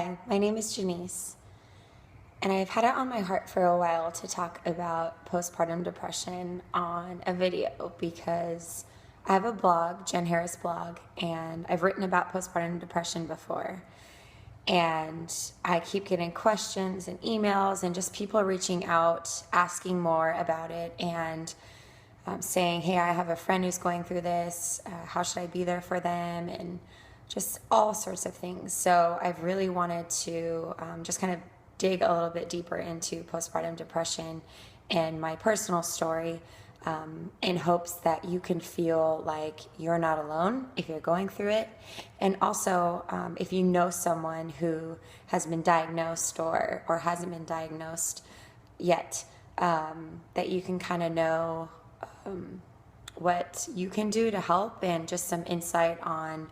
Hi, my name is Janice, and I've had it on my heart for a while to talk about postpartum depression on a video because I have a blog, Jen Harris blog, and I've written about postpartum depression before. And I keep getting questions and emails and just people reaching out, asking more about it, and saying, hey, I have a friend who's going through this. How should I be there for them? And just all sorts of things. So I've really wanted to just kind of dig a little bit deeper into postpartum depression and my personal story in hopes that you can feel like you're not alone if you're going through it. And also, if you know someone who has been diagnosed or hasn't been diagnosed yet, that you can kind of know what you can do to help and just some insight on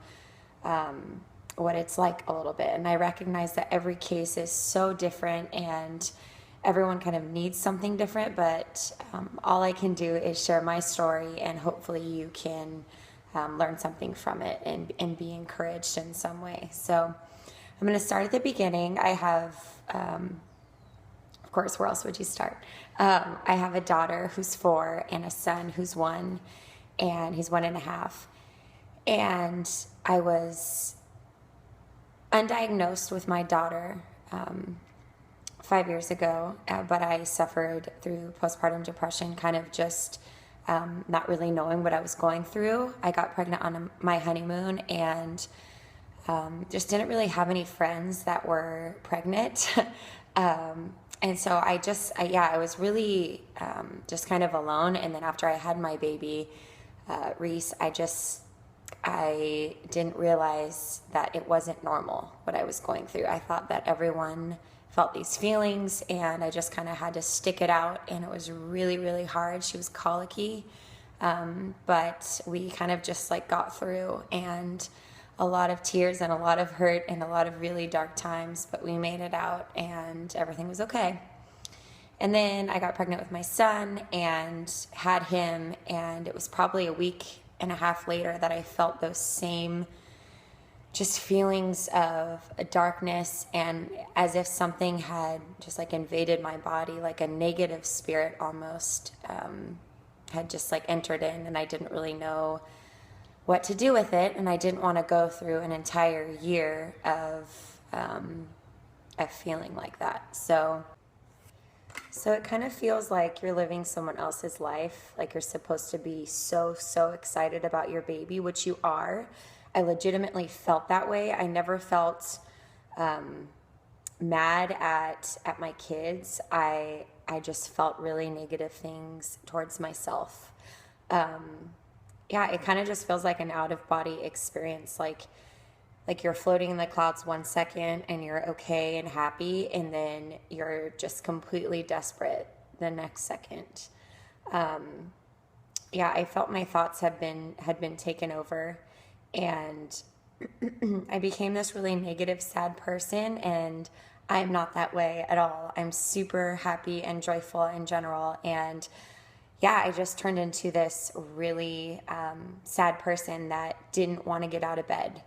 what it's like a little bit. And I recognize that every case is so different and everyone kind of needs something different, but all I can do is share my story, and hopefully you can learn something from it and be encouraged in some way. So I'm going to start at the beginning. I have, of course, where else would you start? I have a daughter who's 4 and a son who's 1, and he's 1.5. And I was undiagnosed with my daughter 5 years ago, but I suffered through postpartum depression, kind of just not really knowing what I was going through. I got pregnant on my honeymoon and just didn't really have any friends that were pregnant. And so I was really just kind of alone. And then after I had my baby, Reese, I didn't realize that it wasn't normal what I was going through. I thought that everyone felt these feelings, and I just kind of had to stick it out, and it was really, really hard. She was colicky, but we kind of just got through, and a lot of tears and a lot of hurt and a lot of really dark times, but we made it out and everything was okay. And then I got pregnant with my son and had him, and it was probably a week and a half later that I felt those same just feelings of a darkness, and as if something had just invaded my body, like a negative spirit almost had just entered in, and I didn't really know what to do with it, and I didn't want to go through an entire year of feeling like that. So it kind of feels like you're living someone else's life, like you're supposed to be so excited about your baby, which you are. I legitimately felt that way. I never felt mad at my kids. I just felt really negative things towards myself. It kind of just feels like an out-of-body experience, like you're floating in the clouds 1 second and you're okay and happy, and then you're just completely desperate the next second. I felt my thoughts had been taken over, and I became this really negative, sad person, and I'm not that way at all. I'm super happy and joyful in general, and I just turned into this really sad person that didn't want to get out of bed.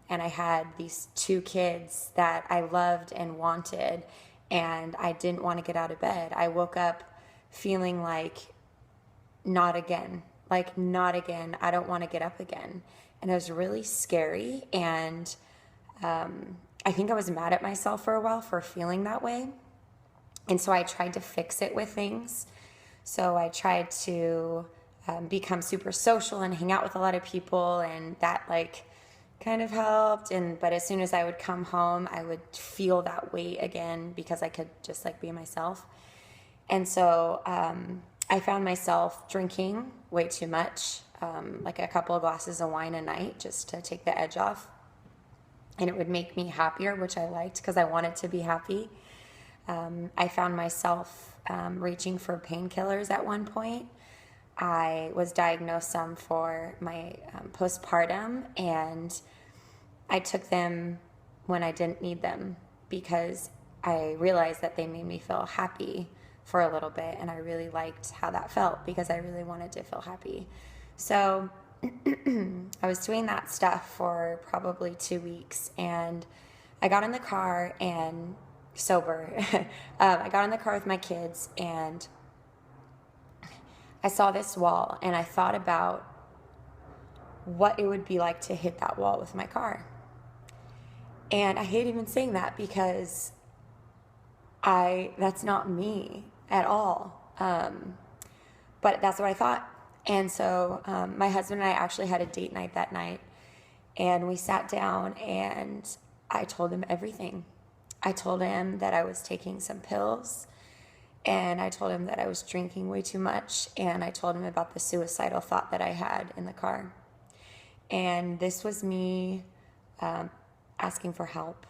And I had these 2 kids that I loved and wanted, and I didn't want to get out of bed. I woke up feeling like, not again. Not again. I don't want to get up again. And it was really scary. And I think I was mad at myself for a while for feeling that way. And so I tried to fix it with things. So I tried to become super social and hang out with a lot of people, and that kind of helped. But as soon as I would come home, I would feel that weight again because I could just be myself. And so I found myself drinking way too much, like a couple of glasses of wine a night just to take the edge off. And it would make me happier, which I liked because I wanted to be happy. I found myself reaching for painkillers at one point. I was diagnosed for my postpartum, and I took them when I didn't need them because I realized that they made me feel happy for a little bit, and I really liked how that felt because I really wanted to feel happy. So I was doing that stuff for probably 2 weeks, and I got in the car and sober. I got in the car with my kids and I saw this wall and I thought about what it would be like to hit that wall with my car. And I hate even saying that because that's not me at all. But that's what I thought. And so my husband and I actually had a date night that night. And we sat down and I told him everything. I told him that I was taking some pills. And I told him that I was drinking way too much. And I told him about the suicidal thought that I had in the car. And this was me asking for help.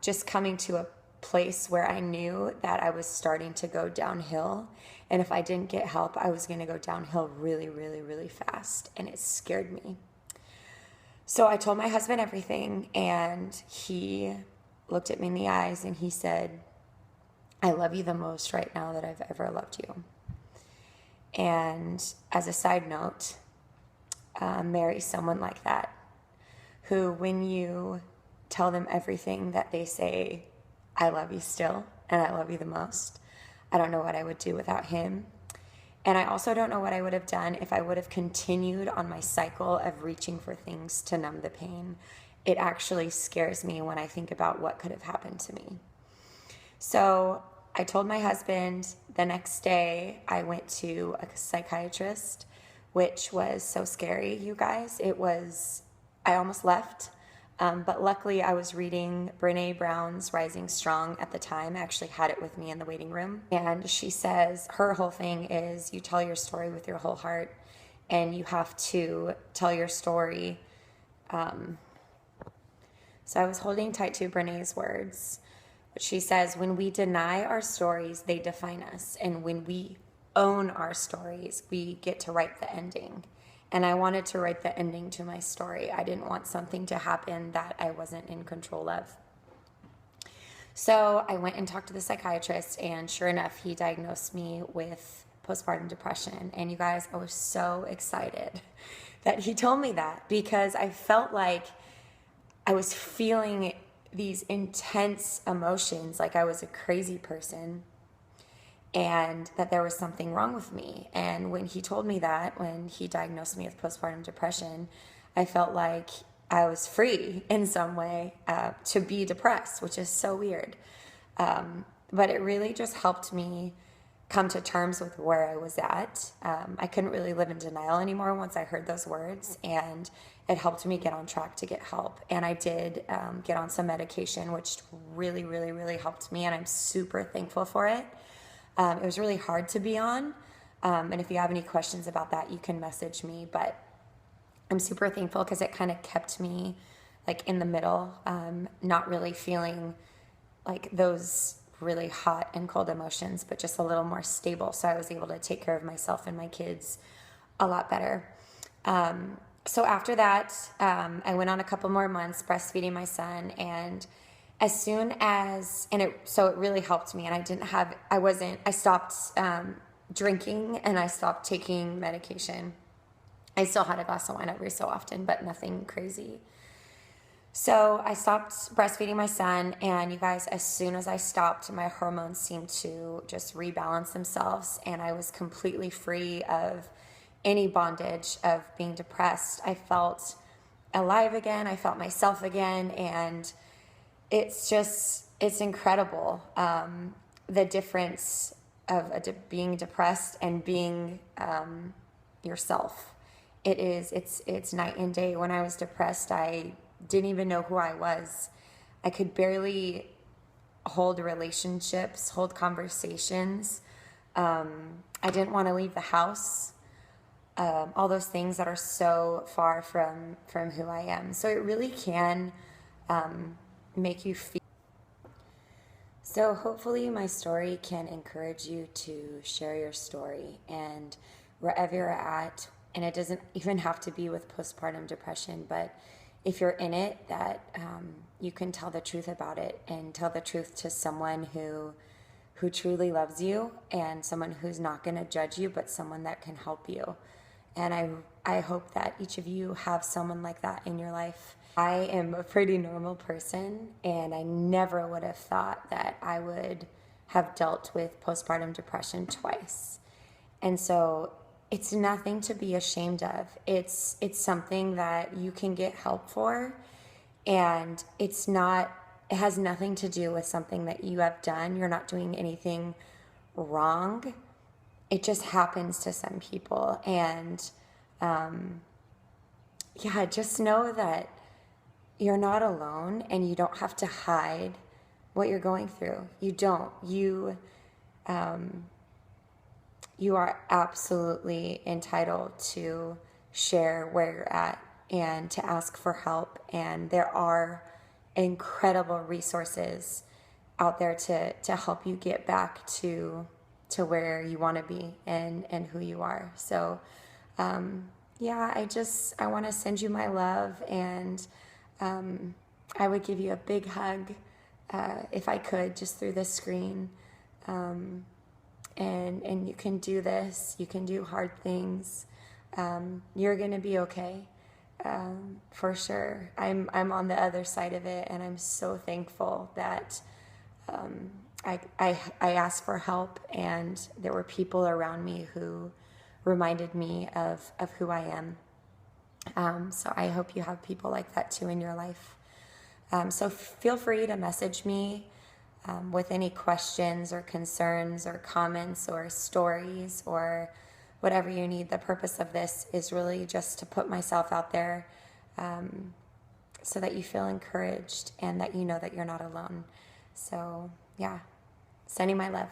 Just coming to a place where I knew that I was starting to go downhill. And if I didn't get help, I was going to go downhill really, really, really fast. And it scared me. So I told my husband everything, and he looked at me in the eyes and he said, I love you the most right now that I've ever loved you. And as a side note, marry someone like that, who when you tell them everything that they say, I love you still, and I love you the most. I don't know what I would do without him. And I also don't know what I would have done if I would have continued on my cycle of reaching for things to numb the pain. It actually scares me when I think about what could have happened to me. So I told my husband. The next day I went to a psychiatrist, which was so scary, you guys. I almost left. But luckily I was reading Brene Brown's Rising Strong at the time. I actually had it with me in the waiting room. And she says her whole thing is you tell your story with your whole heart, and you have to tell your story. So I was holding tight to Brene's words. But she says, when we deny our stories, they define us. And when we own our stories, we get to write the ending. And I wanted to write the ending to my story. I didn't want something to happen that I wasn't in control of. So I went and talked to the psychiatrist, and sure enough, he diagnosed me with postpartum depression. And you guys, I was so excited that he told me that, because I felt like I was feeling these intense emotions, like I was a crazy person, and that there was something wrong with me. And when he told me that, when he diagnosed me with postpartum depression, I felt like I was free in some way to be depressed, which is so weird. But it really just helped me come to terms with where I was at. I couldn't really live in denial anymore once I heard those words, and it helped me get on track to get help. And I did get on some medication, which really, really, really helped me, and I'm super thankful for it. It was really hard to be on, and if you have any questions about that, you can message me, but I'm super thankful because it kind of kept me like in the middle, not really feeling like those really hot and cold emotions, but just a little more stable, so I was able to take care of myself and my kids a lot better. So after that, I went on a couple more months breastfeeding my son, and as soon as, so it really helped me, and I stopped drinking, and I stopped taking medication. I still had a glass of wine every so often, but nothing crazy. So I stopped breastfeeding my son, and you guys, as soon as I stopped, my hormones seemed to just rebalance themselves, and I was completely free of any bondage of being depressed. I felt alive again. I felt myself again, and it's incredible, the difference of being depressed and being yourself. It's night and day. When I was depressed, I didn't even know who I was. I could barely hold relationships, hold conversations. I didn't want to leave the house. All those things that are so far from who I am. So it really can make you feel. So hopefully my story can encourage you to share your story, and wherever you're at, and it doesn't even have to be with postpartum depression, but if you're in it, that you can tell the truth about it, and tell the truth to someone who truly loves you, and someone who's not going to judge you, but someone that can help you. And I hope that each of you have someone like that in your life. I am a pretty normal person, and I never would have thought that I would have dealt with postpartum depression twice. And so it's nothing to be ashamed of. It's something that you can get help for, and it has nothing to do with something that you have done. You're not doing anything wrong. It just happens to some people. And yeah, just know that you're not alone, and you don't have to hide what you're going through. You don't. You are absolutely entitled to share where you're at and to ask for help. And there are incredible resources out there to help you get back to where you want to be and who you are. So yeah, I want to send you my love, and I would give you a big hug if I could, just through the screen. And you can do this. You can do hard things. You're gonna be okay, for sure. I'm on the other side of it, and I'm so thankful that I asked for help, and there were people around me who reminded me of who I am. So I hope you have people like that too in your life. So feel free to message me with any questions or concerns or comments or stories or whatever you need. The purpose of this is really just to put myself out there, so that you feel encouraged and that you know that you're not alone. So yeah, sending my love.